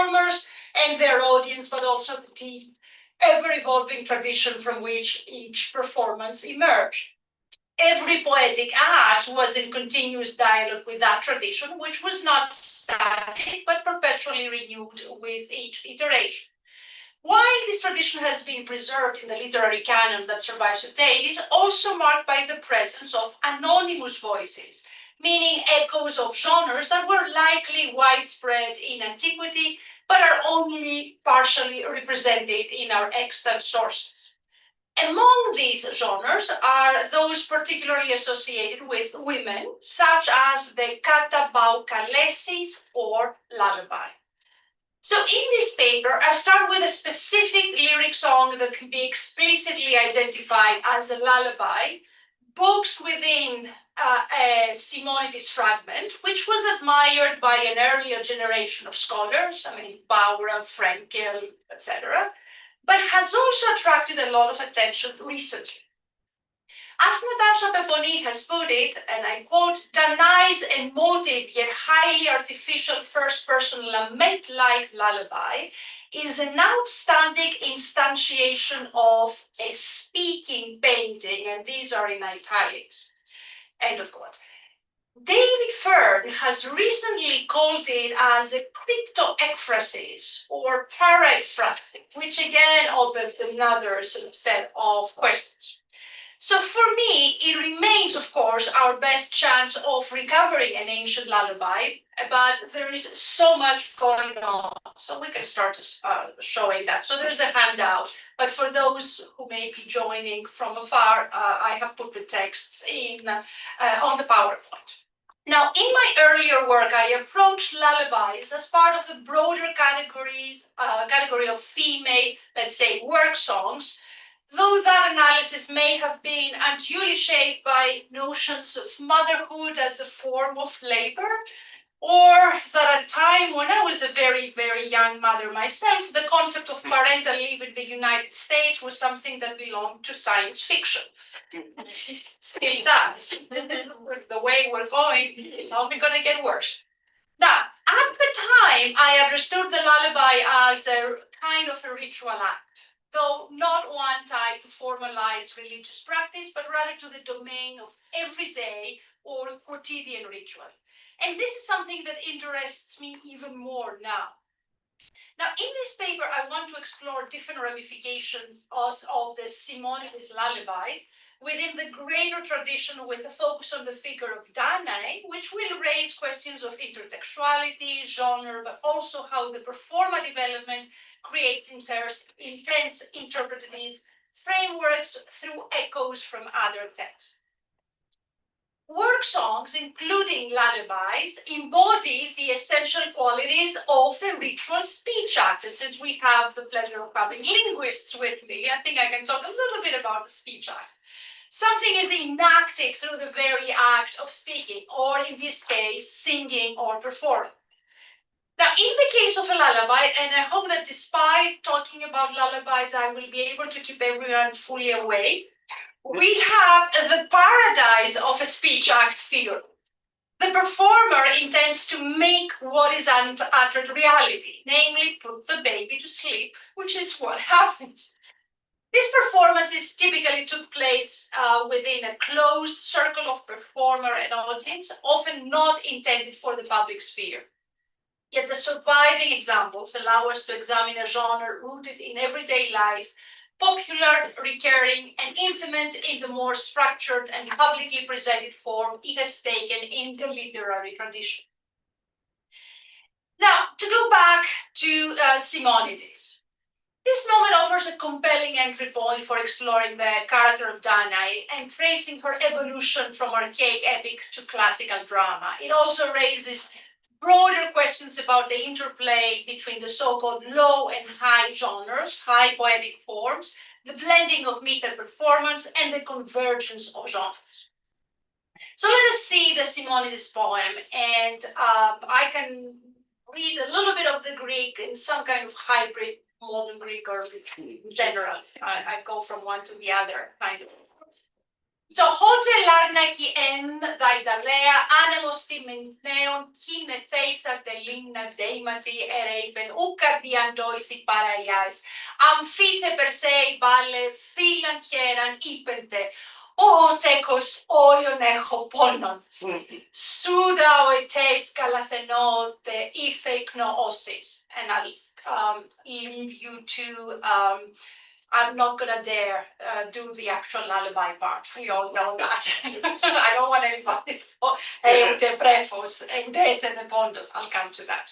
performers and their audience, but also the deep, ever-evolving tradition from which each performance emerged. Every poetic act was in continuous dialogue with that tradition, which was not static, but perpetually renewed with each iteration. While this tradition has been preserved in the literary canon that survives today, it is also marked by the presence of anonymous voices, meaning echoes of genres that were likely widespread in antiquity, but are only partially represented in our extant sources. Among these genres are those particularly associated with women, such as the katabaucalesis or lullaby. So in this paper, I start with a specific lyric song that can be explicitly identified as a lullaby, boxed within a Simonides fragment, which was admired by an earlier generation of scholars, Bauer, Frenkel, etc., but has also attracted a lot of attention recently. As Natasha Peponi has put it, and I quote, Danae's emotive yet highly artificial first-person lament-like lullaby is an outstanding instantiation of a speaking painting, and these are in italics. End of quote. David Fern has recently called it as a cryptoekphrasis or paraphrasis, which again opens another sort of set of questions. So for me, it remains, of course, our best chance of recovering an ancient lullaby, but there is so much going on. So we can start showing that. So there's a handout, but for those who may be joining from afar, I have put the texts in on the PowerPoint. Now, in my earlier work, I approached lullabies as part of the broader category of female, let's say, work songs, though that analysis may have been unduly shaped by notions of motherhood as a form of labor, or that at a time when I was a very, very young mother myself, the concept of parental leave in the United States was something that belonged to science fiction. It still does. The way we're going, it's only going to get worse. Now, at the time, I understood the lullaby as a kind of a ritual act, though not one tied to formalized religious practice, but rather to the domain of everyday or quotidian ritual. And this is something that interests me even more now. Now, in this paper, I want to explore different ramifications of the Simonides lullaby within the greater tradition with a focus on the figure of Danae, which will raise questions of intertextuality, genre, but also how the performative element creates intense interpretative frameworks through echoes from other texts. Work songs, including lullabies, embody the essential qualities of a ritual speech act. And since we have the pleasure of having linguists with me, I think I can talk a little bit about the speech act. Something is enacted through the very act of speaking, or in this case, singing or performing. Now, in the case of a lullaby, and I hope that despite talking about lullabies, I will be able to keep everyone fully awake, we have the paradise of a speech act figure. The performer intends to make what is uttered reality, namely put the baby to sleep, which is what happens. These performances typically took place within a closed circle of performer and audience, often not intended for the public sphere. Yet the surviving examples allow us to examine a genre rooted in everyday life, popular, recurring, and intimate in the more structured and publicly presented form it has taken in the literary tradition. Now, to go back to Simonides. This moment offers a compelling entry point for exploring the character of Danae and tracing her evolution from archaic epic to classical drama. It also raises broader questions about the interplay between the so-called low and high genres, high poetic forms, the blending of myth and performance, and the convergence of genres. So let us see the Simonides poem, and I can read a little bit of the Greek in some kind of hybrid modern Greek or general. I go from one to the other, kind of. So hote larnaki en daidalea anemos timenneon kine theisa delimna deimati ereipen ukardiandoisi paraiais amphite per se balle filan hieran ipente o tekos oion echo ponon suda oites calathenote itheikno osis. And I'll leave you to I'm not gonna dare do the actual lullaby part. We all know that. I don't want anybody. Eute prefos, eudete de bondos. I'll come to that.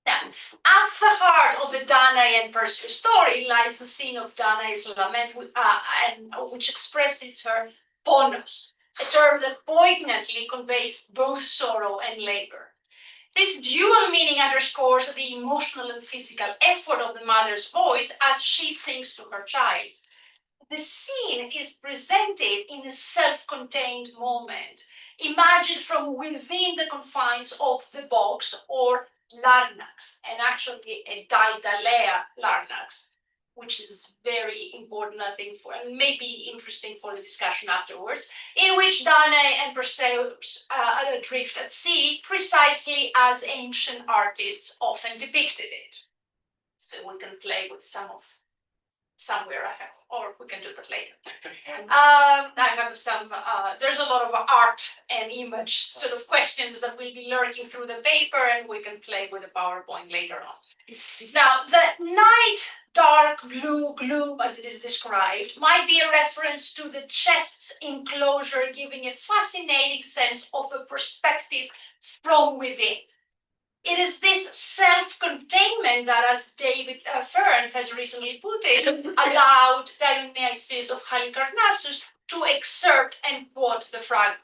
Now, at the heart of the Danae and Perseus story lies the scene of Danae's lament, which expresses her ponos, a term that poignantly conveys both sorrow and labor. This dual meaning underscores the emotional and physical effort of the mother's voice as she sings to her child. The scene is presented in a self-contained moment, imagined from within the confines of the box or larnax, and actually a daidalea larnax, which is very important, I think, for and maybe interesting for the discussion afterwards, in which Danae and Perseus adrift at sea, precisely as ancient artists often depicted it. So we can play with some of somewhere I have, or we can do that later. I have some, there's a lot of art and image sort of questions that will be lurking through the paper, and we can play with the PowerPoint later on. Now, the night dark blue gloom, as it is described, might be a reference to the chest's enclosure, giving a fascinating sense of a perspective from within. It is this self-containment that, as David Fern has recently put it, allowed Dionysius of Halicarnassus to exert and quote the fragment.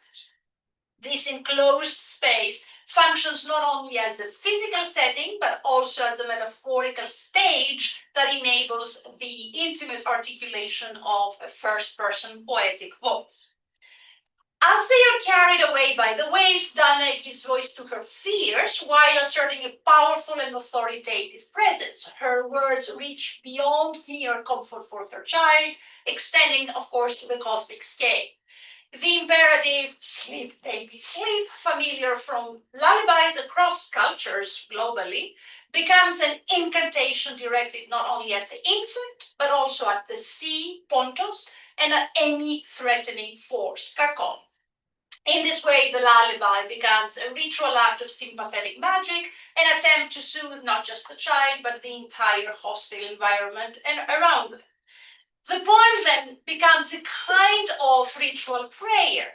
This enclosed space functions not only as a physical setting, but also as a metaphorical stage that enables the intimate articulation of a first-person poetic voice. As they are carried away by the waves, Danae gives voice to her fears while asserting a powerful and authoritative presence. Her words reach beyond mere comfort for her child, extending, of course, to the cosmic scale. The imperative, sleep, baby, sleep, familiar from lullabies across cultures globally, becomes an incantation directed not only at the infant, but also at the sea, pontos, and at any threatening force, kakon. In this way, the lullaby becomes a ritual act of sympathetic magic, an attempt to soothe not just the child, but the entire hostile environment and around them. The poem then becomes a kind of ritual prayer,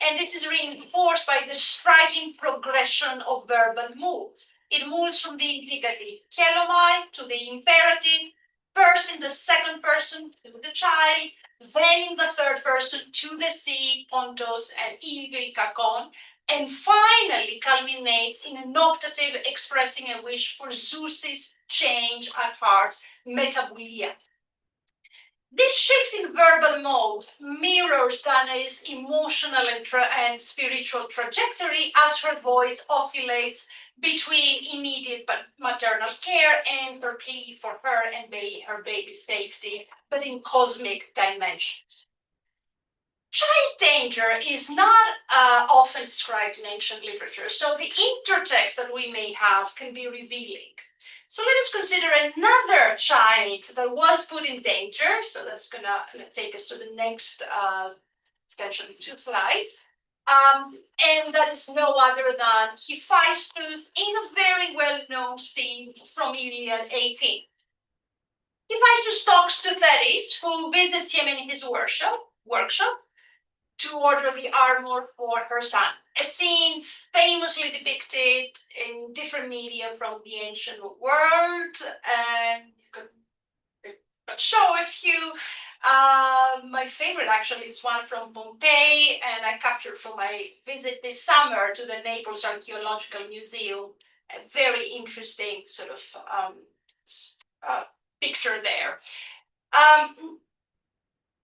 and this is reinforced by the striking progression of verbal moods. It moves from the indicative kelomai to the imperative, first in the second person to the child, then in the third person to the sea, pontos, and evil kakon, and finally culminates in an octative expressing a wish for Zeus's change at heart, metabulia. This shift in verbal mode mirrors Danae's emotional and spiritual trajectory as her voice oscillates between immediate maternal care and her plea for her and her baby's safety, but in cosmic dimensions. Child danger is not often described in ancient literature, so the intertext that we may have can be revealing. So let us consider another child that was put in danger. So that's gonna take us to the next, essentially 2 slides. And that is no other than Hephaestus in a very well-known scene from Iliad 18. Hephaestus talks to Thetis, who visits him in his workshop to order the armor for her son. A scene famously depicted in different media from the ancient world, and you can show a few. My favorite actually is one from Pompeii, and I captured from my visit this summer to the Naples Archaeological Museum. A very interesting sort of picture there.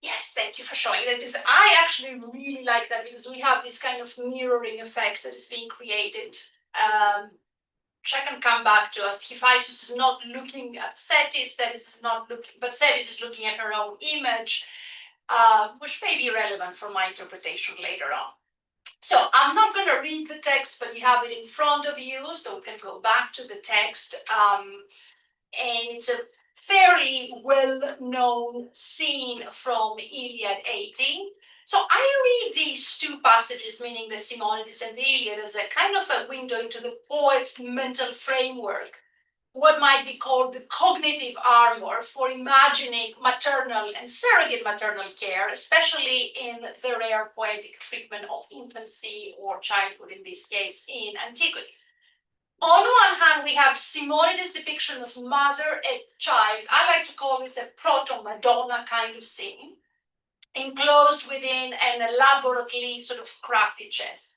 Yes, thank you for showing that, because I actually really like that, because we have this kind of mirroring effect that is being created, which I can come back to, as Hephaestus is not looking at Thetis, Thetis is not looking, but Thetis is looking at her own image. which may be relevant for my interpretation later on. So I'm not going to read the text, but you have it in front of you, so we can go back to the text. And it's a fairly well-known scene from Iliad 18. So I read these two passages, meaning the Simonides and the Iliad, as a kind of a window into the poet's mental framework, what might be called the cognitive armor for imagining maternal and surrogate maternal care, especially in the rare poetic treatment of infancy or childhood, in this case, in antiquity. On one hand, we have Simonides' depiction of mother and child. I like to call this a proto-Madonna kind of scene, enclosed within an elaborately sort of crafted chest.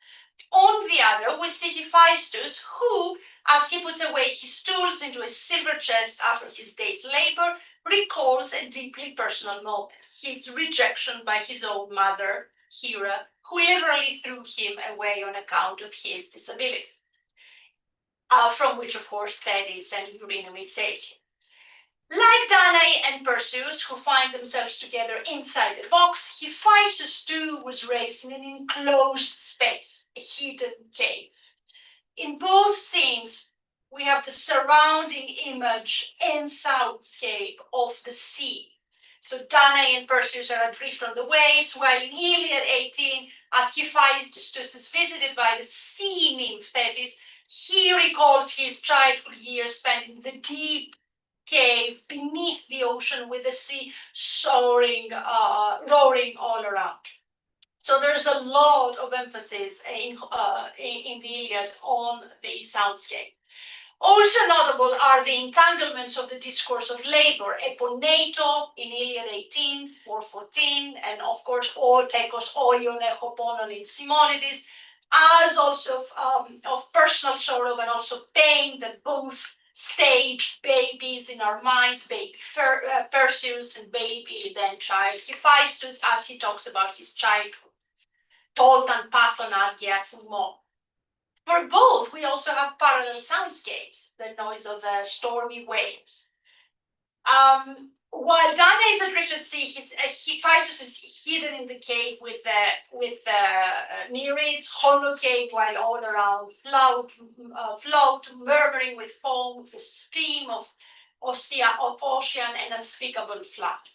On the other, we see Hephaestus, who, as he puts away his tools into a silver chest after his day's labor, recalls a deeply personal moment, his rejection by his own mother, Hera, who literally threw him away on account of his disability. From which, of course, Thetis and Eurynomé saved him. Like Danae and Perseus, who find themselves together inside a box, Hephaestus too was raised in an enclosed space, a hidden cave. In both scenes, we have the surrounding image and soundscape of the sea. So Danae and Perseus are adrift on the waves, while in Iliad 18, as Hephaestus is visited by the sea nymph Thetis, he recalls his childhood years spent in the deep cave beneath the ocean with the sea roaring all around. So there's a lot of emphasis in the Iliad on the soundscape. Also notable are the entanglements of the discourse of labor, eponeto in Iliad 18, 4:14, and of course, o tekos oion echoponon in Simonides, as also of personal sorrow, but also pain that both staged babies in our minds, baby Perseus and baby then child Hephaestus, as he talks about his childhood. Toltan pathon agiathumon. For both, we also have parallel soundscapes, the noise of the stormy waves. While Danae is adrift at sea, Hephaestus is hidden in the cave with Nereids, hollow cave, while all around float, murmuring with foam, the stream of ocean and unspeakable flood.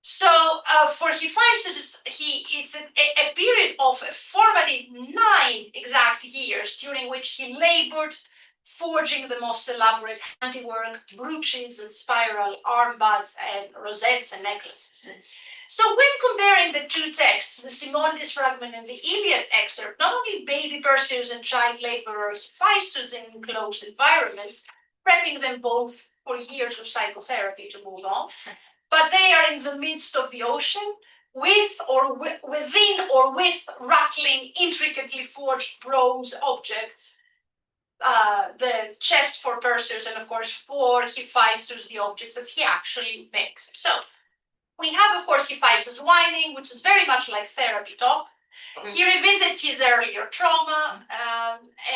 So for Hephaestus, it's a period of a formative 9 exact years during which he labored, forging the most elaborate handiwork, brooches and spiral armbands and rosettes and necklaces. So when comparing the two texts, the Simonides fragment and the Iliad excerpt, not only baby Perseus and child laborer Hephaestus in enclosed environments, prepping them both for years of psychotherapy to move on, but they are in the midst of the ocean with or within or with rattling, intricately forged bronze objects. The chest for Perseus, and of course for Hephaestus, the objects that he actually makes. So we have, of course, Hephaestus whining, which is very much like therapy talk. He revisits his earlier trauma,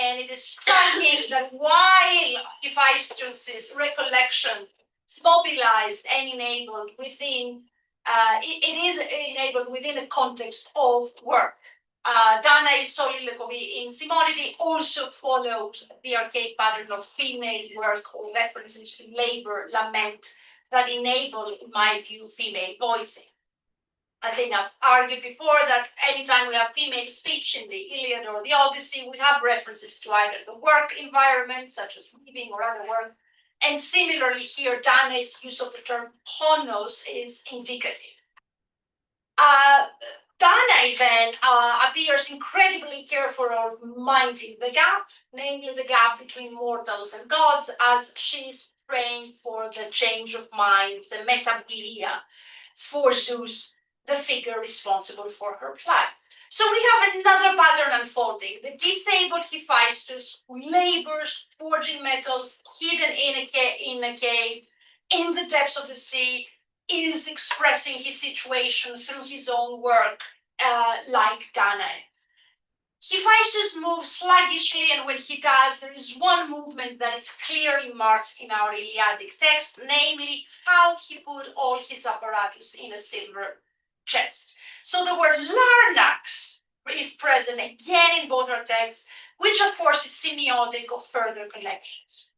and it is striking that while Hephaestus's recollection is mobilized and enabled within, it is enabled within a context of work. Danae's soliloquy in Simonides also follows the archaic pattern of female work or references to labor, lament, that enable, in my view, female voicing. I think I've argued before that anytime we have female speech in the Iliad or the Odyssey, we have references to either the work environment, such as weaving or other work, and similarly here, Danae's use of the term ponos is indicative. Danae then appears incredibly careful of minding the gap, namely the gap between mortals and gods, as she's praying for the change of mind, the metaglia, for Zeus, the figure responsible for her plight. So we have another pattern unfolding. The disabled Hephaestus who labors forging metals hidden in a cave in the depths of the sea is expressing his situation through his own work, like Danae. Hephaestus moves sluggishly, and when he does, there is one movement that is clearly marked in our Iliadic text, namely how he put all his apparatus in a silver chest. So the word larnax is present again in both our texts, which of course is semiotic of further connections.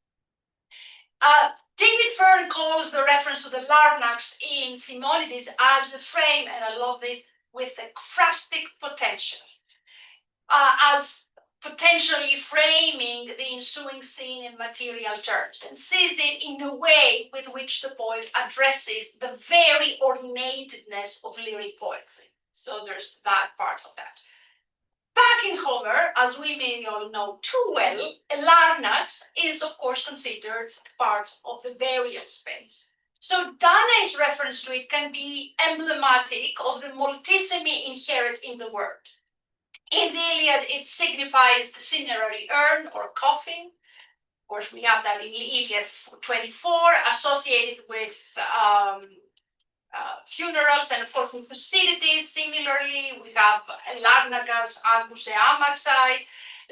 David Fern calls the reference to the larnax in Simonides as the frame, and I love this, with a crustic potential, as potentially framing the ensuing scene in material terms, and sees it in a way with which the poet addresses the very ornatedness of lyric poetry. So there's that part of that. Back in Homer, as we may all know too well, a larnax is of course considered part of the burial space. So Danae's reference to it can be emblematic of the multisemy inherent in the word. In the Iliad, it signifies the cinerary urn or coffin. Of course, we have that in Iliad 24, associated with funerals, and of course in Thucydides, similarly, we have Larnakas, Aguse Amaxai,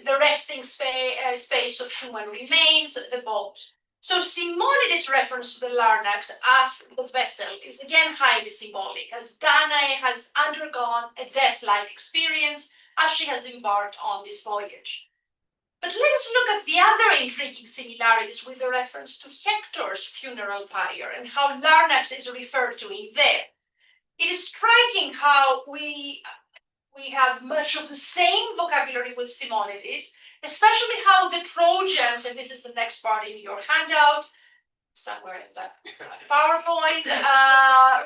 the resting space of human remains, the bones. So Simonides' reference to the larnax as the vessel is again highly symbolic, as Danae has undergone a death-like experience as she has embarked on this voyage. But let us look at the other intriguing similarities with the reference to Hector's funeral pyre and how larnax is referred to in there. It is striking how we have much of the same vocabulary with Simonides, especially how the Trojans, and this is the next part in your handout, somewhere in that PowerPoint,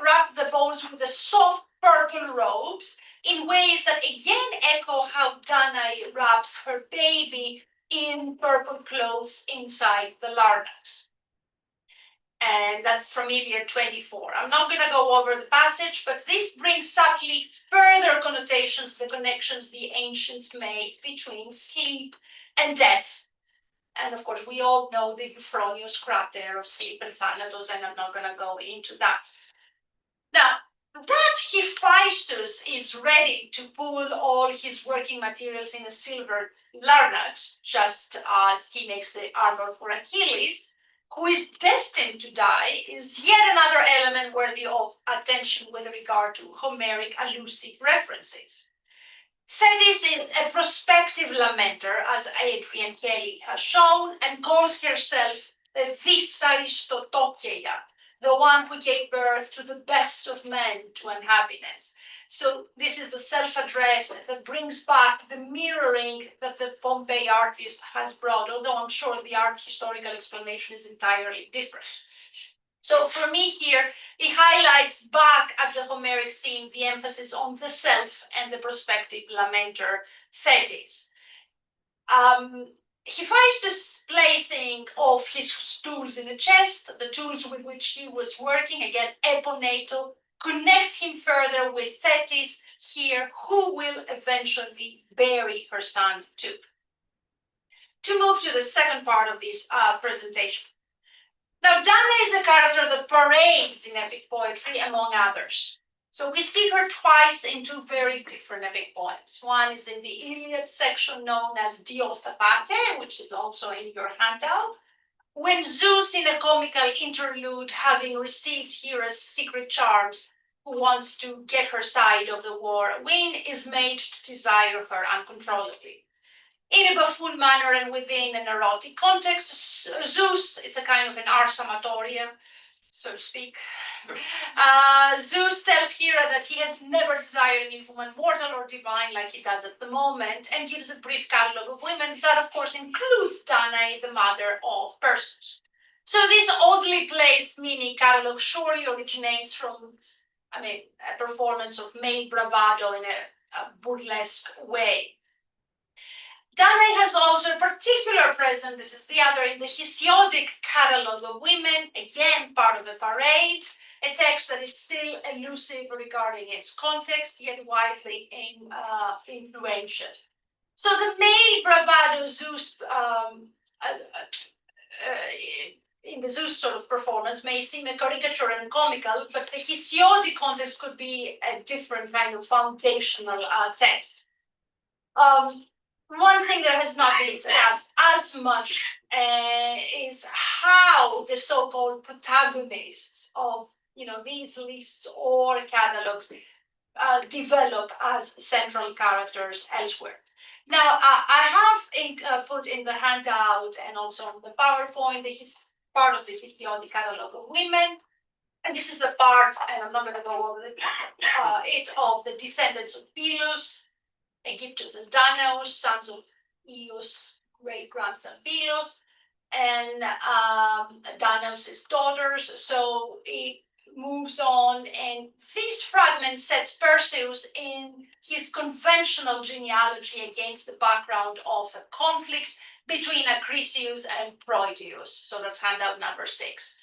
wrap the bones with the soft purple robes in ways that again echo how Danae wraps her baby in purple clothes inside the larnax. And that's from Iliad 24. I'm not going to go over the passage, but this brings subtly further connotations, the connections the ancients made between sleep and death. And of course, we all know the Euphronios crater of sleep and thanatos, and I'm not going to go into that. Now, that Hephaestus is ready to pull all his working materials in a silver larnax, just as he makes the armor for Achilles, who is destined to die, is yet another element worthy of attention with regard to Homeric allusive references. Thetis is a prospective lamenter, as Adrian Kelly has shown, and calls herself the Aristotokea, the one who gave birth to the best of men to unhappiness. So this is the self-address that brings back the mirroring that the Pompeii artist has brought, although I'm sure the art historical explanation is entirely different. So for me here, it highlights back at the Homeric scene the emphasis on the self and the prospective lamenter Thetis. Hephaestus' placing of his tools in the chest, the tools with which he was working, again, eponato, connects him further with Thetis here, who will eventually bury her son too. To move to the second part of this presentation. Now, Danae is a character that parades in epic poetry, among others. So we see her twice in two very different epic poems. One is in the Iliad section known as Diosa Pate, which is also in your handout, when Zeus, in a comical interlude, having received Hera's secret charms, who wants to get her side of the war win, is made to desire her uncontrollably. In a buffoon manner and within an erotic context, Zeus, it's a kind of an ars amatoria, so to speak. Zeus tells Hera that he has never desired any woman mortal or divine like he does at the moment, and gives a brief catalogue of women that, of course, includes Danae, the mother of Perseus. So this oddly placed mini catalogue surely originates from, a performance of male bravado in a burlesque way. Danae has also a particular presence, this is the other, in the Hesiodic catalogue of women, again part of a parade, a text that is still elusive regarding its context, yet widely influential. So the male bravado Zeus, in the Zeus sort of performance, may seem a caricature and comical, but the Hesiodic context could be a different kind of foundational text. One thing that has not been discussed as much is how the so-called protagonists of these lists or catalogs develop as central characters elsewhere. Now, I have put in the handout and also on the PowerPoint part of the Hesiodic Catalog of Women. And this is the part, and I'm not going to go over it, of the descendants of Belus, Egyptus and Danaus, sons of Eos, great grandson Belus, and Danaus' daughters. So it moves on, and this fragment sets Perseus in his conventional genealogy against the background of a conflict between Acrisius and Proteus. So that's handout number 6.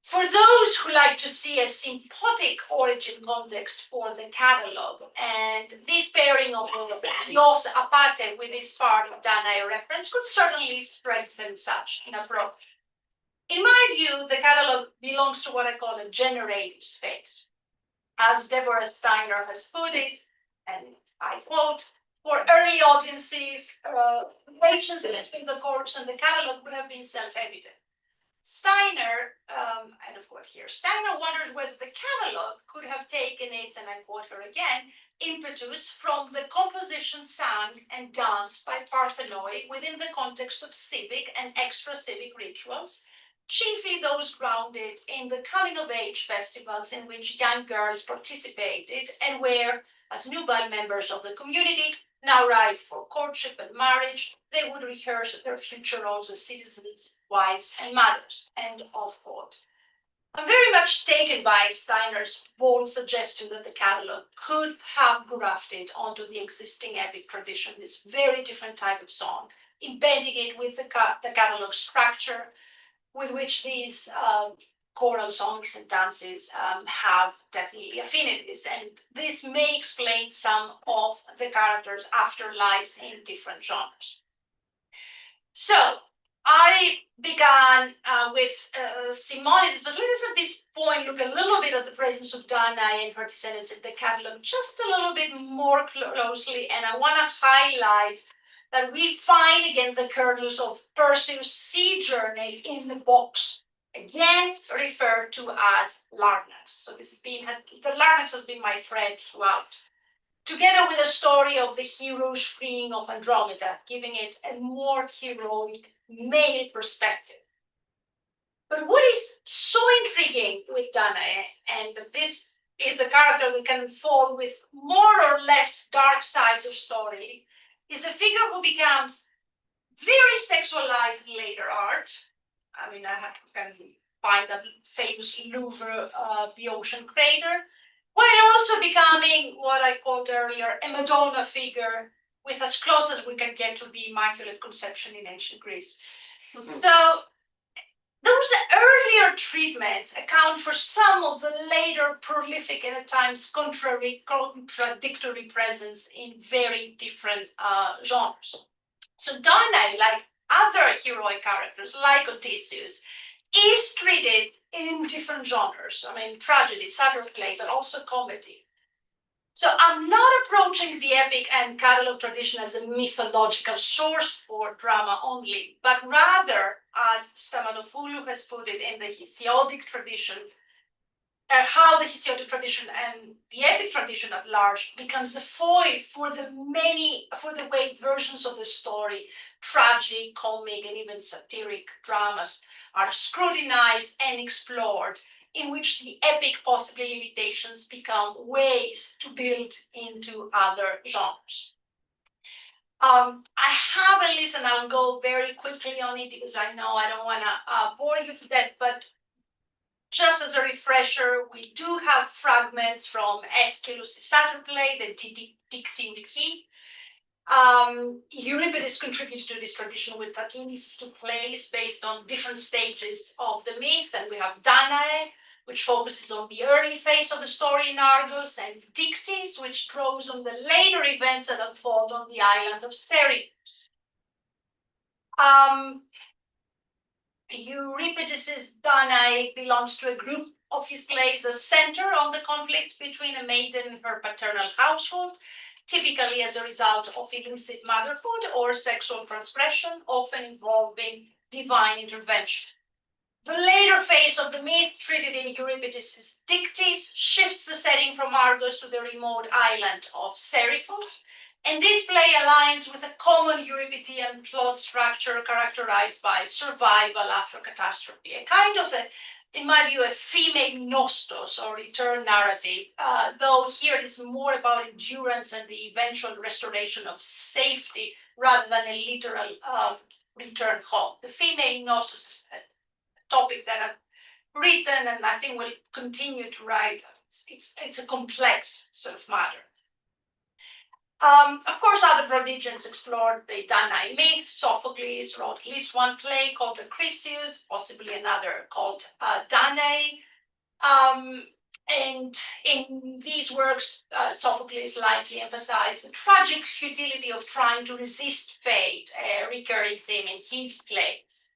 For those who like to see a symptotic origin context for the catalog, and this pairing of Dios Apate with this part of Danae reference could certainly strengthen such an approach. In my view, the catalog belongs to what I call a generative space. As Deborah Steiner has put it, and I quote, for early audiences, relations between the corpus and the catalog would have been self-evident. Steiner, and of course here, Steiner wonders whether the catalog could have taken its, and I quote her again, impetus from the composition sung and danced by Parthenoi within the context of civic and extra-civic rituals, chiefly those grounded in the coming-of-age festivals in which young girls participated and where, as newborn members of the community, now ripe for courtship and marriage, they would rehearse their future roles as citizens, wives, and mothers. End of quote. I'm very much taken by Steiner's bold suggestion that the catalog could have grafted onto the existing epic tradition this very different type of song, embedding it with the catalog structure with which these choral songs and dances have definitely affinities. And this may explain some of the characters' afterlives in different genres. So I began with Simonides, but let us at this point look a little bit at the presence of Danae and her descendants in the catalog just a little bit more closely. And I want to highlight that we find again the kernels of Perseus' sea journey in the box, again referred to as Larnax. So the Larnax has been my thread throughout, together with the story of the heroes freeing of Andromeda, giving it a more heroic male perspective. But what is so intriguing with Danae, and this is a character that can fall with more or less dark sides of story, is a figure who becomes very sexualized in later art. I mean, I can find that famous Louvre Boeotian crater, while also becoming what I called earlier a Madonna figure, with as close as we can get to the Immaculate Conception in ancient Greece. So those earlier treatments account for some of the later prolific and at times contradictory presence in very different genres. So Danae, like other heroic characters, like Odysseus, is treated in different genres. I mean, tragedy, satyr play, but also comedy. So I'm not approaching the epic and catalog tradition as a mythological source for drama only, but rather, as Stamatopoulou has put it, in the Hesiodic tradition, how the Hesiodic tradition and the epic tradition at large becomes a foil for the way versions of the story, tragic, comic, and even satiric dramas are scrutinized and explored, in which the epic possibly limitations become ways to build into other genres. I have a list, and I'll go very quickly on it because I know I don't want to bore you to death, but just as a refresher, we do have fragments from Aeschylus' satyr play, the Dictyniki. Euripides contributed to this tradition with 2 plays based on different stages of the myth, and we have Danae, which focuses on the early phase of the story in Argos, and Dictys, which draws on the later events that unfold on the island of Serius. Euripides' Danae belongs to a group of his plays that center on the conflict between a maiden and her paternal household, typically as a result of illicit motherhood or sexual transgression, often involving divine intervention. The later phase of the myth, treated in Euripides' Dictys, shifts the setting from Argos to the remote island of Seriphos, and this play aligns with a common Euripidean plot structure characterized by survival after catastrophe, a kind of in my view, a female nostos or return narrative, though here it is more about endurance and the eventual restoration of safety rather than a literal return home. The female nostos is topic that I've written and I think will continue to write. It's a complex sort of matter. Of course, other prodigians explored the Danae myth. Sophocles wrote at least one play called Acrisius, possibly another called Danae. And in these works, Sophocles likely emphasized the tragic futility of trying to resist fate, a recurring theme in his plays.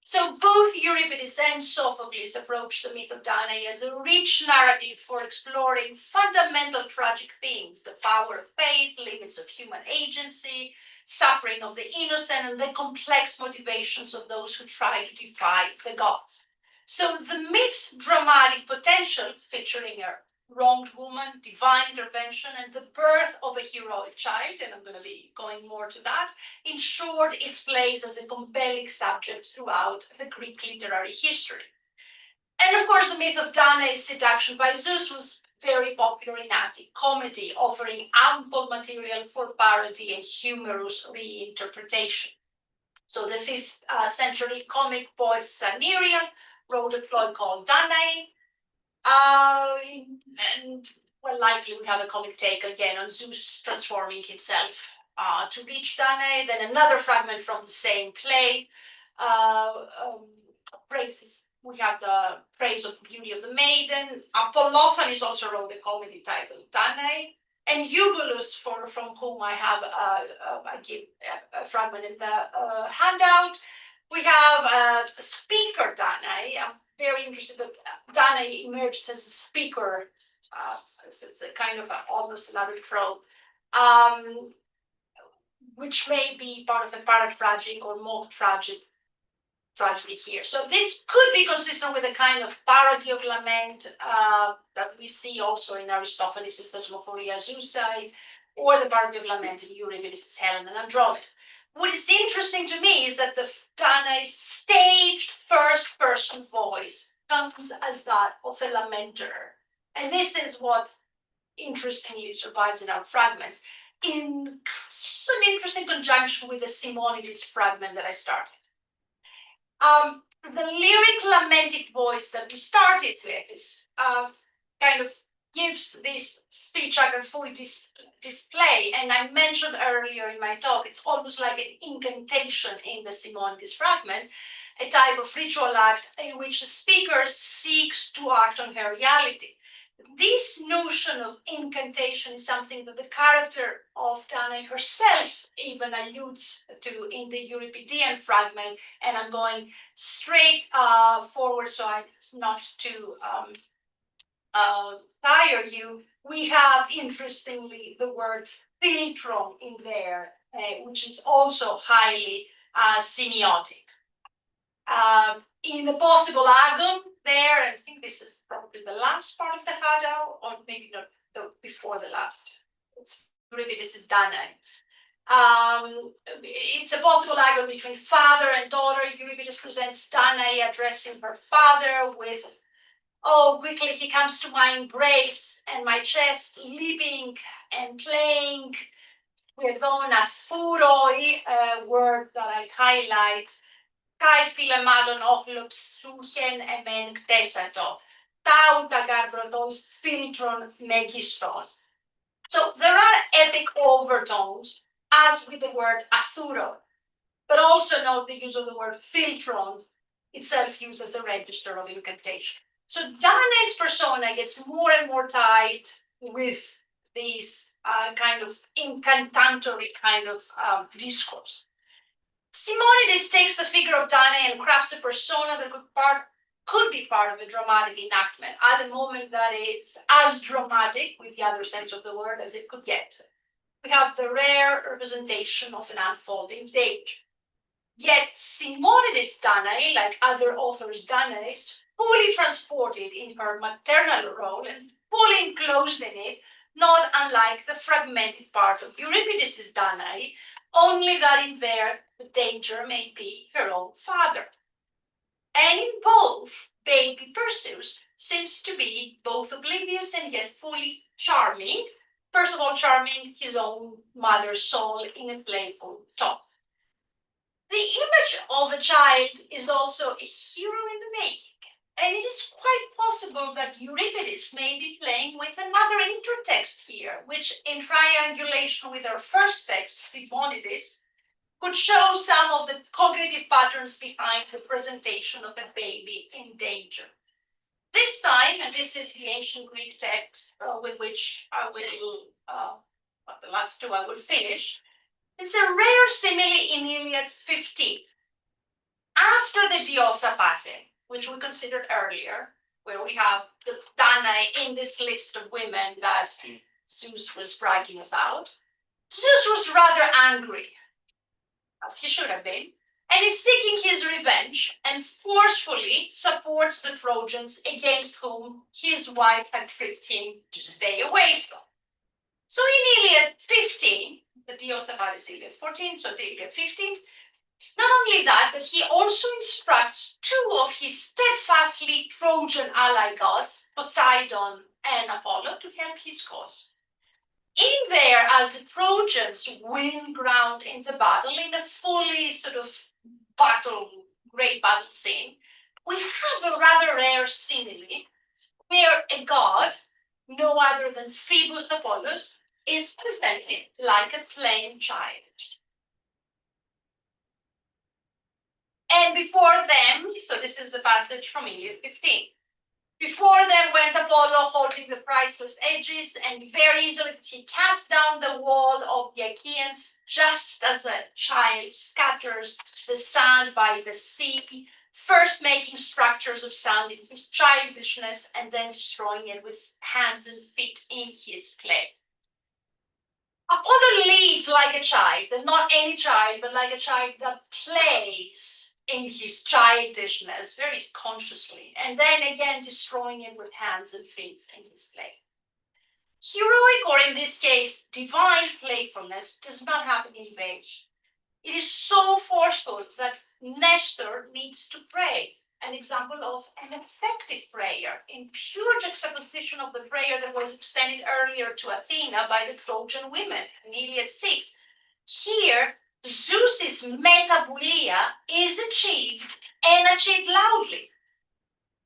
So both Euripides and Sophocles approach the myth of Danae as a rich narrative for exploring fundamental tragic themes, the power of faith, limits of human agency, suffering of the innocent, and the complex motivations of those who try to defy the gods. So the myth's dramatic potential, featuring a wronged woman, divine intervention, and the birth of a heroic child, and I'm going to be going more to that, ensured its place as a compelling subject throughout the Greek literary history. And of course, the myth of Danae's seduction by Zeus was very popular in Attic comedy, offering ample material for parody and humorous reinterpretation. So the 5th century comic poet Cimmerian wrote a play called Danae, and well, likely we have a comic take again on Zeus transforming himself to reach Danae. Then another fragment from the same play praises. We have the praise of the beauty of the maiden. Apollophanes also wrote a comedy titled Danae. And Eubulus, from whom I have I give a fragment in the handout, we have a speaker Danae. I'm very interested that Danae emerges as a speaker. It's a kind of almost another trope, which may be part of the paratragic or mock tragedy here. So this could be consistent with a kind of parody of lament that we see also in Aristophanes' Thesmophoria Zeusai, or the parody of lament in Euripides' Helen and Andromeda. What is interesting to me is that the Danae's staged first-person voice comes as that of a lamenter. And this is what interestingly survives in our fragments, in some interesting conjunction with the Simonides fragment that I started. The lyric lamentic voice that we started with is kind of gives this speech I can fully display. And I mentioned earlier in my talk, it's almost like an incantation in the Simonides fragment, a type of ritual act in which the speaker seeks to act on her reality. This notion of incantation is something that the character of Danae herself even alludes to in the Euripidean fragment, and I'm going straight forward so as not to tire you. We have, interestingly, the word philtron in there, which is also highly semiotic. In the possible agon there, and I think this is probably the last part of the handout, or maybe not before the last. It's really, this is Danae. It's a possible agon between father and daughter. Euripides presents Danae addressing her father with, "Oh, quickly he comes to my embrace and my chest, leaping and playing with on a thuroi," a word that I highlight, "kai philemadon ochlops suchen emen ktesato, tau tagarprotos philtron megiston." So there are epic overtones, as with the word athuro, but also note the use of the word philtron, itself used as a register of incantation. So Danae's persona gets more and more tied with these kind of incantatory kind of discourse. Simonides takes the figure of Danae and crafts a persona that could be part of a dramatic enactment at a moment that is as dramatic, with the other sense of the word, as it could get. We have the rare representation of an unfolding danger. Yet Simonides' Danae, like other authors' Danae, is fully transported in her maternal role and fully enclosed in it, not unlike the fragmented part of Euripides' Danae, only that in there the danger may be her own father. And in both, baby Perseus seems to be both oblivious and yet fully charming. First of all, charming his own mother's soul in a playful tone. The image of a child is also a hero in the making, and it is quite possible that Euripides may be playing with another intertext here, which in triangulation with our first text, Simonides, could show some of the cognitive patterns behind the presentation of a baby in danger. This time, and this is the ancient Greek text with which I will, the last two I will finish, it's a rare simile in Iliad 15. After the Diosa Pate, which we considered earlier, where we have the Danae in this list of women that Zeus was bragging about, Zeus was rather angry, as he should have been, and is seeking his revenge and forcefully supports the Trojans against whom his wife had tricked him to stay away from. So in Iliad 15, the Diosa is Iliad 14, so the Iliad 15, not only that, but he also instructs two of his steadfastly Trojan ally gods, Poseidon and Apollo, to help his cause. In there, as the Trojans win ground in the battle, in a fully sort of great battle scene, we have a rather rare simile where a god, no other than Phoebus Apollos, is presented like a plain child. And before them, so this is the passage from Iliad 15. Before them went Apollo holding the priceless edges, and very easily he cast down the wall of the Achaeans, just as a child scatters the sand by the sea, first making structures of sand in his childishness and then destroying it with hands and feet in his play. Apollo leads like a child, and not any child, but like a child that plays in his childishness very consciously, and then again destroying it with hands and feet in his play. Heroic, or in this case, divine playfulness does not happen in vain. It is so forceful that Nestor needs to pray, an example of an effective prayer in pure juxtaposition of the prayer that was extended earlier to Athena by the Trojan women in Iliad 6. Here, Zeus's metabulia is achieved and achieved loudly.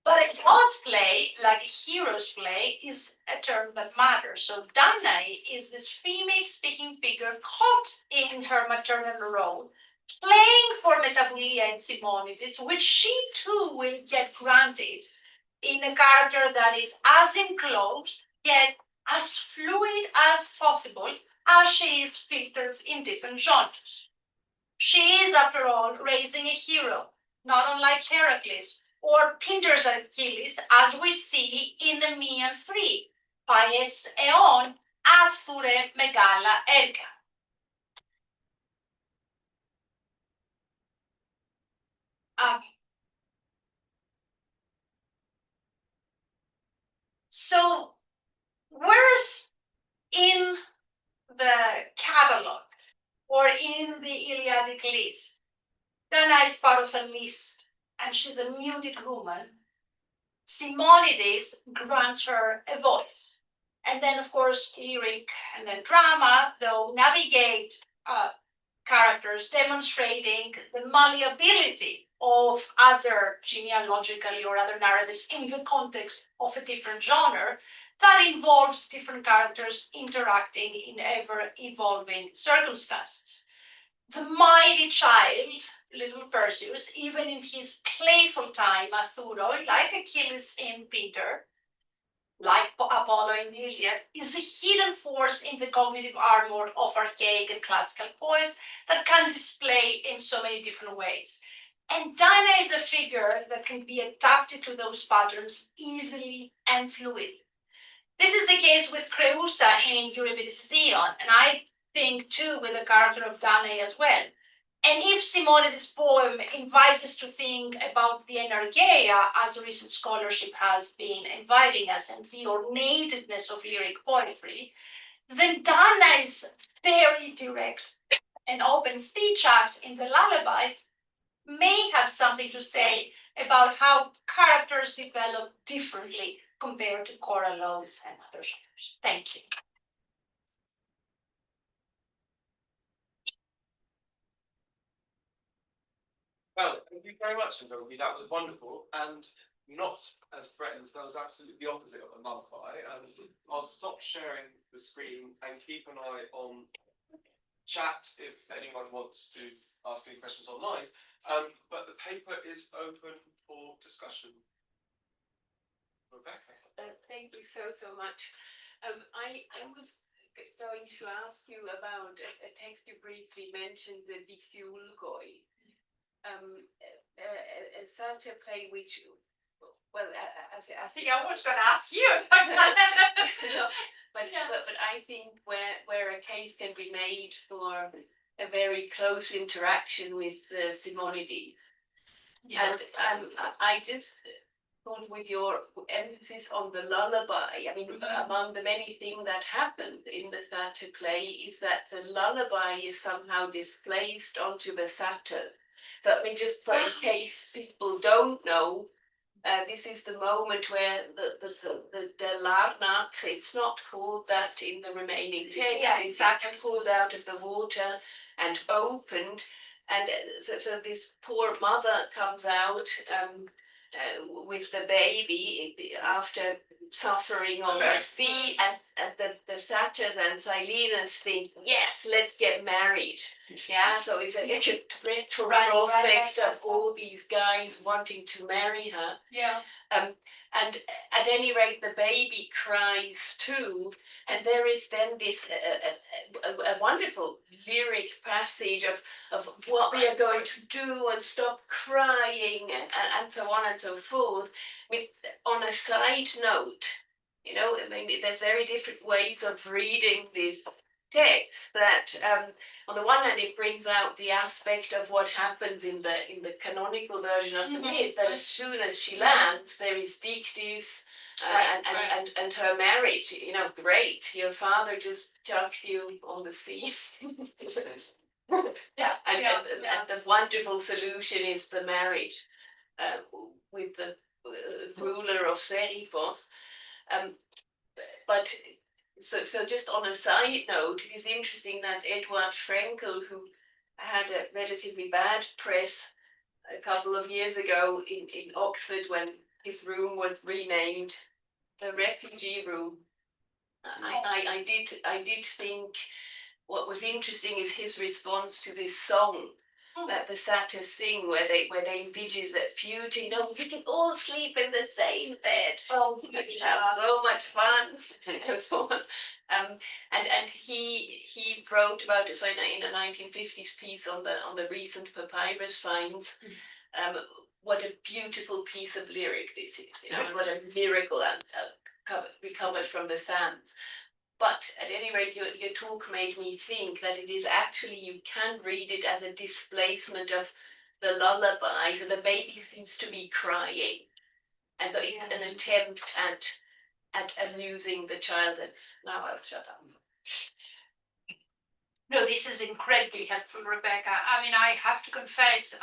But a god's play, like a hero's play, is a term that matters. So Danae is this female speaking figure caught in her maternal role, playing for metabulia and Simonides, which she too will get granted in a character that is as enclosed, yet as fluid as possible, as she is filtered in different genres. She is, after all, raising a hero, not unlike Heracles or Pindar's Achilles, as we see in the Maen 3, Paes eon athure megala erga. So, whereas in the catalog or in the Iliadic list, Dana is part of a list and she's a muted woman, Simonides grants her a voice. And then, of course, lyric and then drama, they'll navigate characters demonstrating the malleability of other genealogically or other narratives in the context of a different genre that involves different characters interacting in ever evolving circumstances. The mighty child, little Perseus, even in his playful time at Thuro, like Achilles in Peter, like Apollo in Iliad, is a hidden force in the cognitive armor of archaic and classical poets that can display in so many different ways. And Dinah is a figure that can be adapted to those patterns easily and fluidly. This is the case with Creusa in Euripides' Ion, and I think too with the character of Danae as well. And if Simonides' poem invites us to think about the energeia, as recent scholarship has been inviting us, and the ornatedness of lyric poetry, then Dana's very direct and open speech act in the lullaby may have something to say about how characters develop differently compared to Corallo's and other genres. Thank you. Well, thank you very much, Androgi. That was wonderful and not as threatened. That was absolutely the opposite of a lullaby. I'll stop sharing the screen and keep an eye on chat if anyone wants to ask any questions online. But the paper is open for discussion. Rebecca. Thank you so much. I was going to ask you about a text you briefly mentioned, the Difiulgoi. A satire play which, well, as I think I was going to ask you. No, but I think where a case can be made for a very close interaction with Simonides. Yeah. And I just thought, with your emphasis on the lullaby, I mean, among the many things that happened in the satyr play is that the lullaby is somehow displaced onto the satyr. So, I mean, just for in case people don't know, this is the moment where the Larnax, it's not called that in the remaining text, Yeah, it's exactly. pulled out of the water and opened. And so this poor mother comes out with the baby after suffering on the sea, and the satyrs and Silenus think, yes, let's get married. Yeah, so it's a dreadful prospect of all these guys wanting to marry her. Yeah. And at any rate, the baby cries too, and there is then this a wonderful lyric passage of what we are going to do and stop crying and so on and so forth. I mean, on a side note, you know, I mean, there's very different ways of reading this text. That on the one hand, it brings out the aspect of what happens in the canonical version of the myth, that as soon as she lands, there is Dictys and her marriage. You know, great, your father just chucked you on the sea. And the wonderful solution is the marriage with the ruler of Seriphos. But so just on a side note, it is interesting that Edward Frenkel, who had a relatively bad press a couple of years ago in Oxford when his room was renamed the refugee room, I did think what was interesting is his response to this song that the satyrs sing, where they envisage that future, you know, we can all sleep in the same bed. Oh, we have so much fun, and so on. And he wrote about it in a 1950s piece on the recent papyrus finds. What a beautiful piece of lyric this is, you know, and what a miracle recovered from the sands. But at any rate, your talk made me think that it is actually, you can read it as a displacement of the lullaby. So the baby seems to be crying. And so it's an attempt at amusing the child. And now I'll shut up. No, this is incredibly helpful, Rebecca. I mean, I have to confess,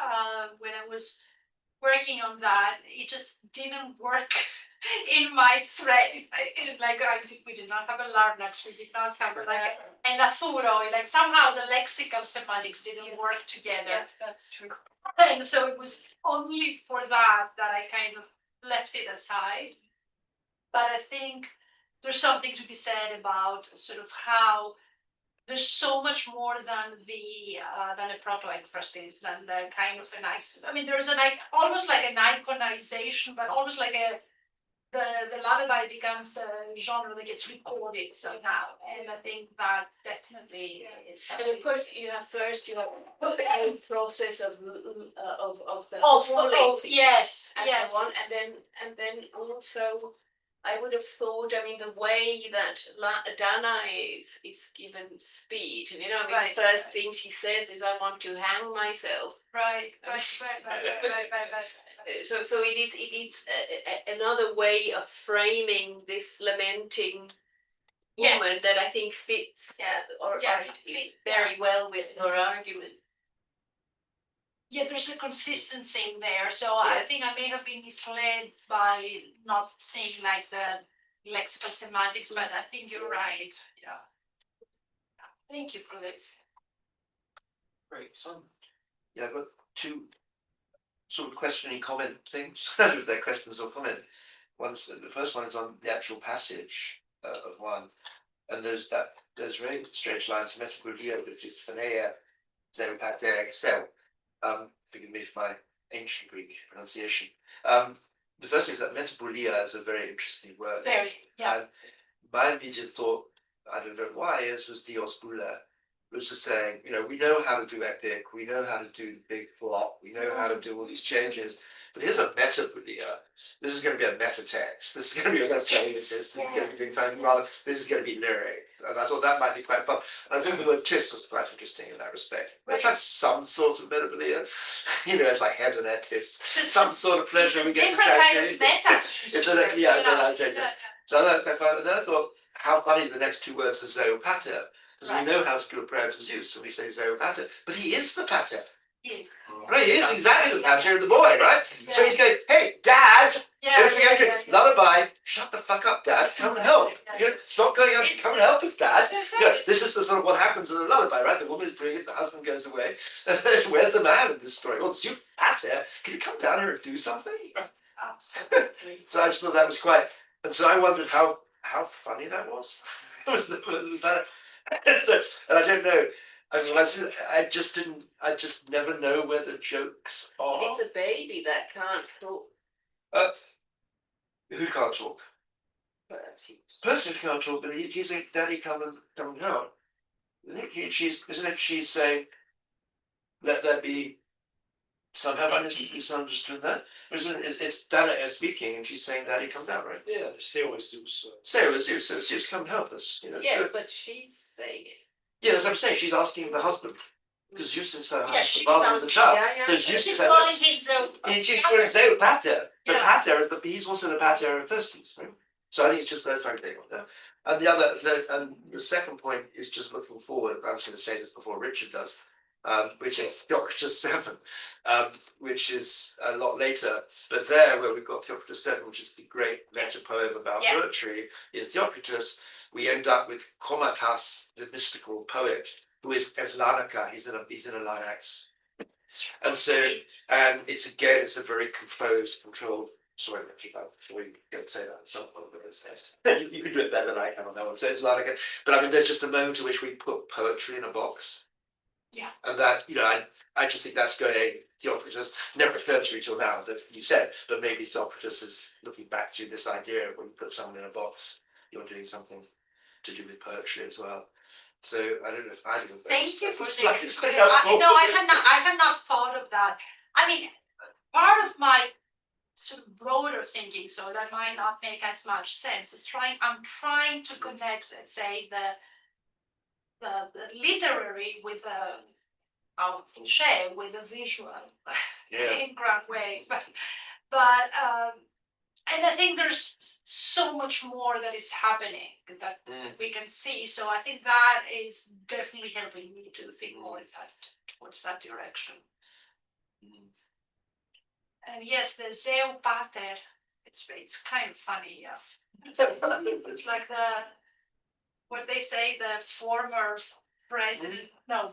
when I was working on that, it just didn't work in my thread. We did not have a Larnax, we did not have an Athuroi. Like somehow the lexical semantics didn't work together. Yeah, that's true. And so it was only for that I kind of left it aside. But I think there's something to be said about sort of how there's so much more than a proto-ekphrasis, than the kind of a nice. I mean, there's almost like an iconization, but almost like the lullaby becomes a genre that gets recorded somehow, and I think that definitely is. And of course, you have a process of the yes, and yes, so on, and then also I would have thought, I mean, the way that Dana is given speech, and I mean, Right, the first right. thing she says is, "I want to hang myself." Right. So it is another way of framing this lamenting woman Yes. that I think fits very well with her argument. Yeah, there's a consistency in there. So I Yes. think I may have been misled by not seeing like the lexical semantics, but I think you're right. Yeah. Thank you for this. Great, son. Yeah, I've got two sort of questioning comment things. I don't know if they're questions or comment. The first one is on the actual passage of one, and there's very strange lines. Metagogia, which is phaneia, zoopater, excel. Forgive me for my ancient Greek pronunciation. The first thing is that metabolia is a very interesting word. Very, yeah. And my immediate thought, I don't know why, was Dios Bula, which is saying, we know how to do epic, we know how to do the big plot, we know how to do all these changes, but here's a metabolia. This is going to be a meta text. This is going to be, this is going to be doing something rather, this is going to be lyric. And I thought that might be quite fun. And I think the word tis was quite interesting in that respect. Let's have some sort of metabolia. It's like hedonitis, some sort of pleasure we get from different kind of meta. it's a So I quite fun. And then I thought, how funny the next two words are zoopater, because we know how to do a prayer to Zeus when we say zoopater, but he is the pater. Yes. Right, he is exactly the pater of the boy, right? Yeah. So he's going, hey, Dad, Yeah, lullaby, shut the fuck up, Dad, come and help. Stop going out, come and help us, Dad. This is the sort of what happens in the lullaby, right? The woman is doing it, the husband goes away. Where's the man in this story? Well, Zeus, pater, can you come down here and do something? Absolutely. So I just thought that was quite, and so I wondered how funny that was. was that? So, and I don't know. I mean, I just never know where the jokes are. It's a baby that can't talk. Who can't talk? Person can't talk, but he's like, Daddy, come and help. She's saying, let there be some help. I misunderstood that. It's Dana speaking, and she's saying, Daddy, come down, right? Yeah, say it was Zeus. Say it was Zeus, so Zeus, come and help us. Yeah, so, but she's saying it. yeah, as I'm saying, she's asking the husband. Because Zeus is her she's father of the child. yeah. So Zeus She's is calling him so. she's calling Zeo Pater. But Yeah. Pater is he's also the Pater of Perseus, right? So I think it's just those type of things like that. And the second point is just looking forward. I was going to say this before Richard does, which is Theocritus 7, which is a lot later. But there, where we've got Theocritus 7, which is the great meta poem about poetry in Theocritus, we end up with Comatas, the mystical poet, who is Eslanica. He's in a Linax. And so, and it's a very composed, controlled. Sorry, before you don't say that. Some of it you can do it better than I can on that one. So it's Lanica. But I mean, there's just a moment in which we put poetry in a box. Yeah. And that, I just think that's going. Theocritus never occurred to me till now that you said, but maybe Theocritus is looking back to this idea of when you put someone in a box, you're doing something to do with poetry as well. So I don't know. I think Thank you for this. I I had not thought of that. I mean, part of my sort of broader thinking, so that might not make as much sense, is I'm trying to connect, let's say, the literary with cliche with the visual in grand ways, but and I think there's so much more that is happening that we can see. So I think that is definitely helping me to think more towards that direction. And yes, the Zeo Pater, it's kind of funny, yeah. It's like what they say, the former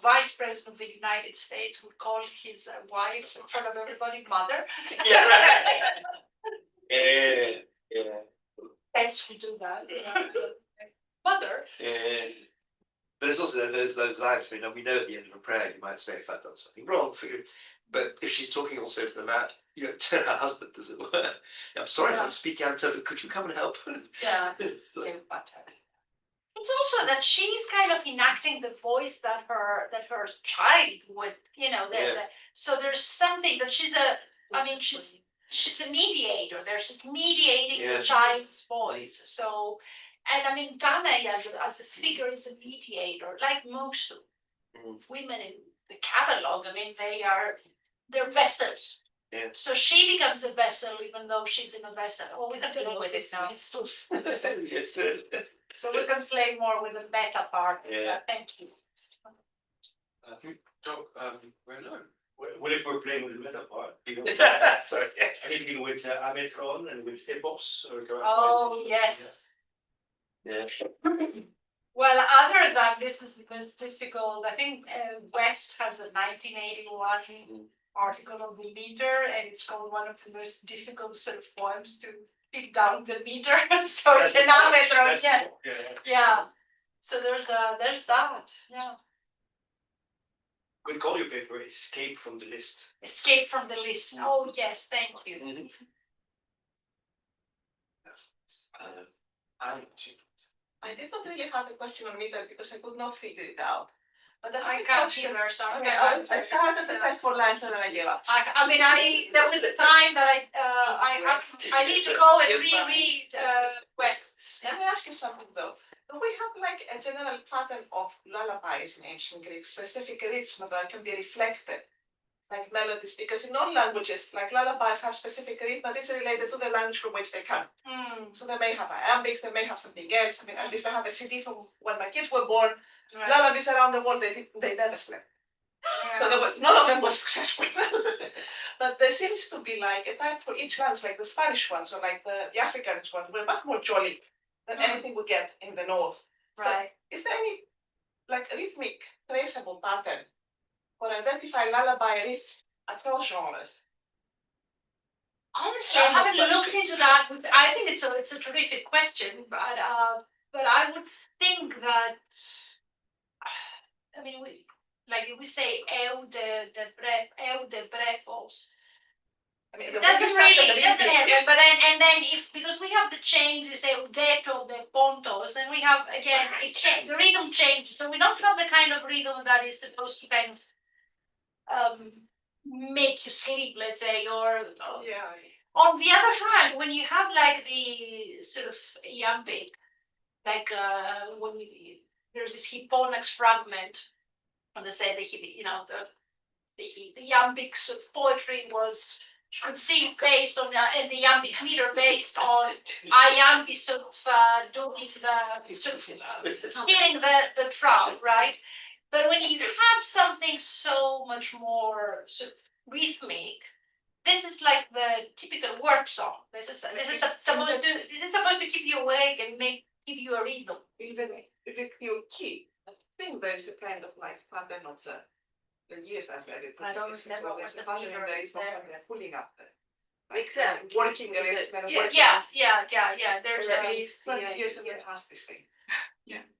vice president of the United States would call his wife in front of everybody mother. Yeah, right. Yeah. Pets would do that. Mother. Yeah. But it's also those lines. I mean, we know at the end of a prayer, you might say, if I've done something wrong for you. But if she's talking also to the man, to her husband, as it were, I'm sorry if I'm speaking out of turn, but could you come and help? Yeah. It's also that she's kind of enacting the voice that her child would, so there's something that she's she's a mediator there. She's mediating Yeah. the child's voice. So, and I mean, Danae as a figure is a mediator, like most women in the catalog. I mean, they're vessels. Yeah. So she becomes a vessel, even though she's in a vessel. Oh, we have to deal with it now. It's still Yes. so we can play more with the meta part. Yeah. Thank you. Well, no. Well, if we're playing with the meta part, Sorry. anything with Ametron and with Hippos or go. Oh, yes. Yeah. Well, other than this is the most difficult, I think West has a 1981 article on the meter, and it's called one of the most difficult sort of poems to pick down the meter. So it's an Ametron, yeah. Yeah. So there's that. Yeah. We call your paper Escape from the List. Escape from the list. Oh yes, thank you. I didn't really have a question on meter because I could not figure it out. But then I can't hear, sorry. Okay, I started the first 4 lines and then I gave up. I mean, there was a time that I need to go and reread West's. Let me ask you something though. Do we have like a general pattern of lullabies in ancient Greek, specific rhythm that can be reflected, like melodies? Because in all languages, like lullabies have specific rhythm that is related to the language from which they come. So they may have iambics, they may have something else. I mean, at least I have a CD from when my kids were born. Right. Lullabies around the world, they never slept. So none of them was successful. But there seems to be like a type for each language, like the Spanish ones or like the African ones, were much more jolly than anything we get in the north. So Right. is there any like rhythmic traceable pattern for identify lullaby rhythm across genres? Honestly, I haven't looked into that. I think it's a terrific question, but I would think that I mean if we say eu de brefos. I mean, It doesn't have it, but then if because we have the change, you say deto de pontos, then we have again the rhythm changes, so we don't have the kind of rhythm that is supposed to kind of make you sleep, let's say, or Yeah. on the other hand, when you have like the sort of iambic, like when there's this hyponax fragment, when they say the iambic sort of poetry was conceived based on the iambic meter based on iambic sort of doing the sort of killing the trout, right? But when you have something so much more sort of rhythmic, this is like the typical work song. This is supposed to keep you awake and give you a rhythm. Even with your key, I think there's a kind of like pattern of the years I've read it. I don't remember what There's a the pattern meter there is is there. something they're pulling up there. Like, Exactly. Working a rhythm and working. Yeah. There's Or at a least, 20 years in the past this thing.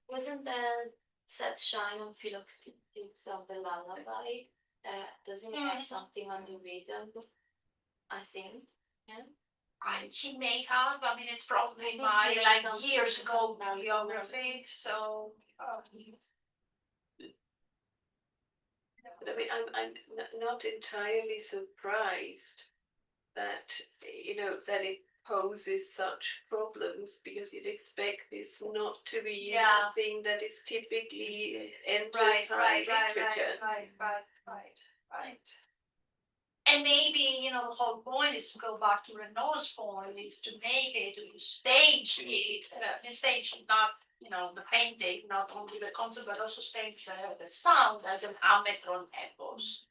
Wasn't the set shine on Philoctetes of the lullaby? Doesn't it have something on the rhythm? I think. he may have. I mean, it's probably I think my he read like something years ago about bibliography. So But I mean, I'm not entirely surprised that that it poses such problems, because you'd expect this not to be Yeah. a thing that is typically enters right. high literature. And maybe the whole point is to go back to Renault's point, is to make it, to stage it, stage not the painting, not only the concept, but also stage the sound as an ametron epos.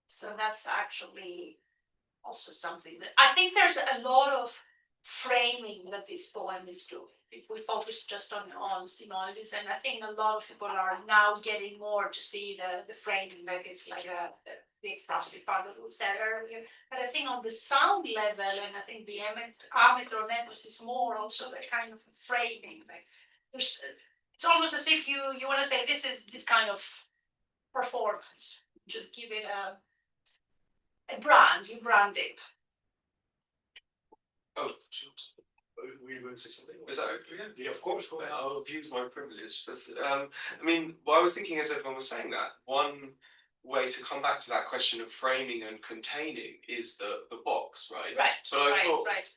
So that's actually also something that I think there's a lot of framing that this poem is doing. If we focus just on Simonides, and I think a lot of people are now getting more to see the framing, like it's like a big frosty part that we said earlier. But I think on the sound level, and I think the ametron epos is more also the kind of framing. Like it's almost as if you want to say this is this kind of performance. Just give it a brand. You brand it. Oh, We would say something. is that okay? Yeah, of course. I'll abuse my privilege. But I mean, what I was thinking as everyone was saying that, one way to come back to that question of framing and containing is the box, right? Right, So I right, thought right.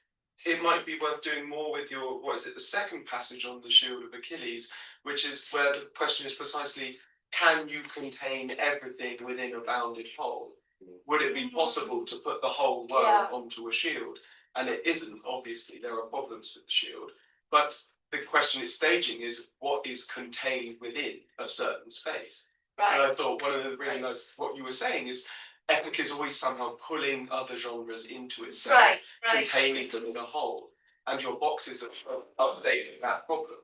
it might be worth doing more with your, what is it, the second passage on the Shield of Achilles, which is where the question is precisely, can you contain everything within a bounded whole? Would it be possible to put the whole world onto a shield? And it isn't, obviously, there are problems with the shield. But the question it's staging is, what is contained within a certain space? And I thought one of the really nice, what you were saying is, epic is always somehow pulling other genres into itself, Right, right. containing them in a whole. And your boxes are stating that problem.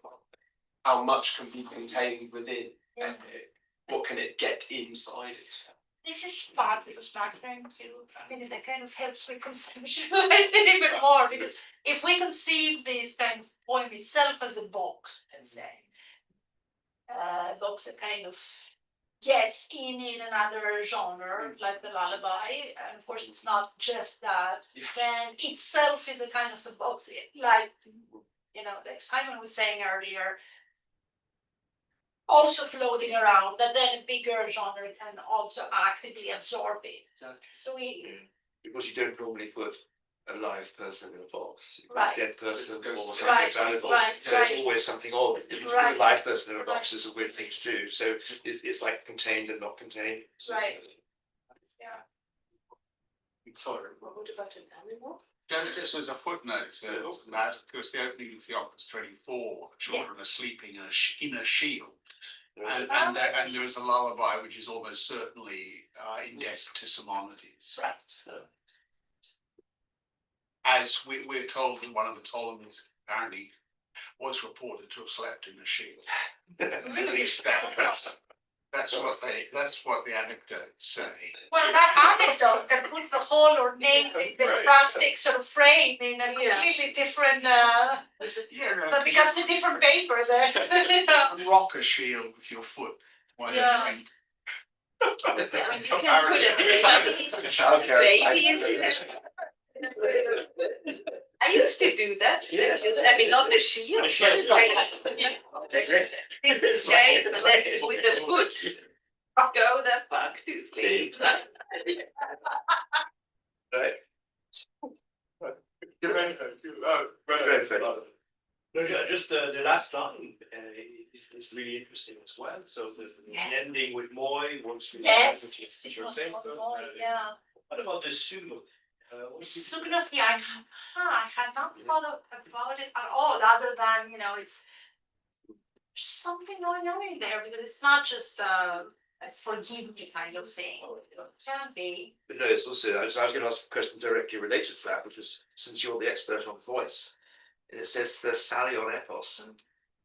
How much can be contained within epic? What can it get inside itself? This is fabulous, Max, thank you. I mean, that kind of helps me conceptualize it even more, because if we conceive this kind of poem itself as a box, let's say, box that kind of gets in another genre, like the lullaby, and of course it's not just that, then itself is a kind of a box, like, you know, like Simon was saying earlier, also floating around, that then a bigger genre can also actively absorb it. So we, Because you don't normally put a live person in a box, you put Right. a dead person or Right, something valuable. right, So it's right. always something of it. If you put Right. a live person in a box Right. is a weird thing to do. So it's like contained and not contained. So- Right. Sorry. Just as a footnote to that, because the opening is the Opus 24, the children are sleeping in a shield. And there is a lullaby which is almost certainly indebted to Simonides. Right. As we're told that one of the Ptolemies apparently was reported to have slept in a shield. At least that's what the anecdotes say. Well, that anecdote can put the whole ornate, the plastic sort of frame in a completely different, that becomes a different paper then. Rock a shield with your foot while you drink. You can put a baby in there. I used to do that. I mean, not the shield, but I was with the foot. Go the fuck to sleep. Right. No, just the last line is really interesting as well. So the ending with Moy works really well, Yes, which is it your was thing. one more, yeah. What about the Sulu? Sugnath, I had not thought about it at all, other than, you know, it's something going on in there, because it's not just a forgive me kind of thing. It can be. But no, it's also, I was going to ask a question directly related to that, which is, since you're the expert on voice, and it says Thessalion epos,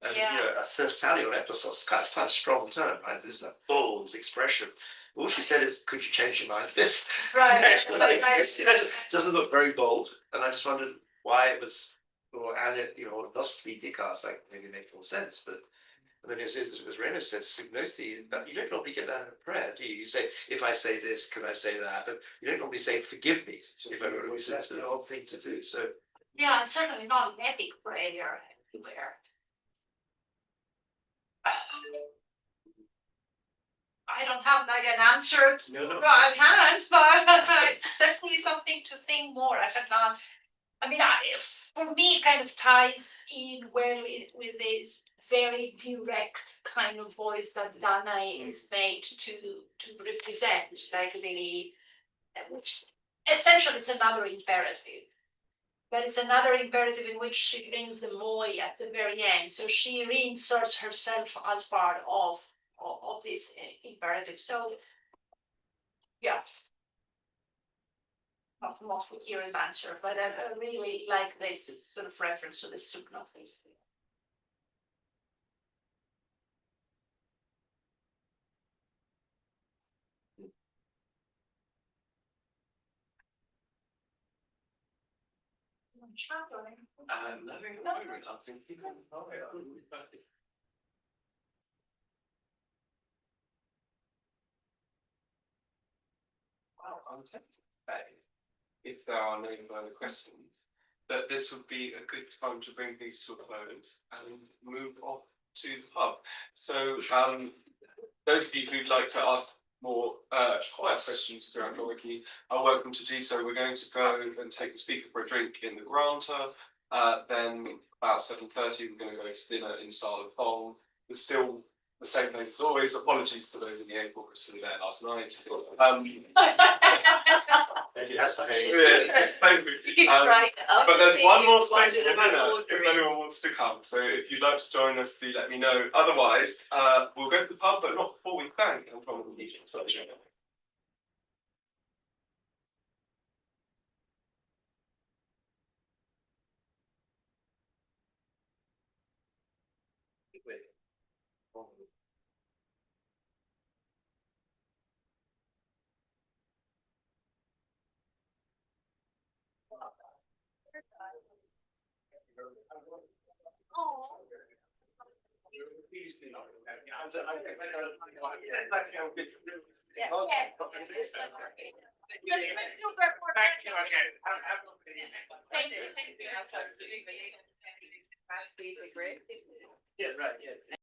and you know, a Thessalion epos is quite a strong term, right? This is a bold expression. All she said is, could you change your mind a bit? Right. It doesn't look very bold, and I just wondered why it was, or and it, you know, nostri dicas, like maybe make more sense, but. And then as Reno said, signothi, that you don't normally get that in a prayer, do you? You say, if I say this, can I say that? But you don't normally say, forgive me, if I it's an odd thing to do. So Yeah, it's certainly not an epic prayer anywhere. I don't have like an answer at hand, but it's definitely something to think more. I had not. I mean, for me, it kind of ties in well with this very direct kind of voice that Danae is made to represent, like the, which essentially it's another imperative. But it's another imperative in which she brings the moi at the very end. So she reinserts herself as part of this imperative. So, yeah. Not the most coherent answer, but I really like this sort of reference to the Sukna thing. Nothing at the moment. I'm thinking. Well, I'm tempted to say, if there are no further questions, that this would be a good time to bring things to a close and move off to the pub. So, those of you who'd like to ask more quiet questions throughout the wiki are welcome to do so. We're going to go and take the speaker for a drink in the Granta. Then about 7:30, we're going to go to dinner in Sala Fong. It's still the same place as always. Apologies to those in the airport who were still there last night. Maybe that's my Yeah, thank you. But there's one more space for dinner if anyone wants to come. So if you'd like to join us, do let me know. Otherwise, we'll go to the pub, but not before we thank and probably need to touch it. Yeah, right, yeah.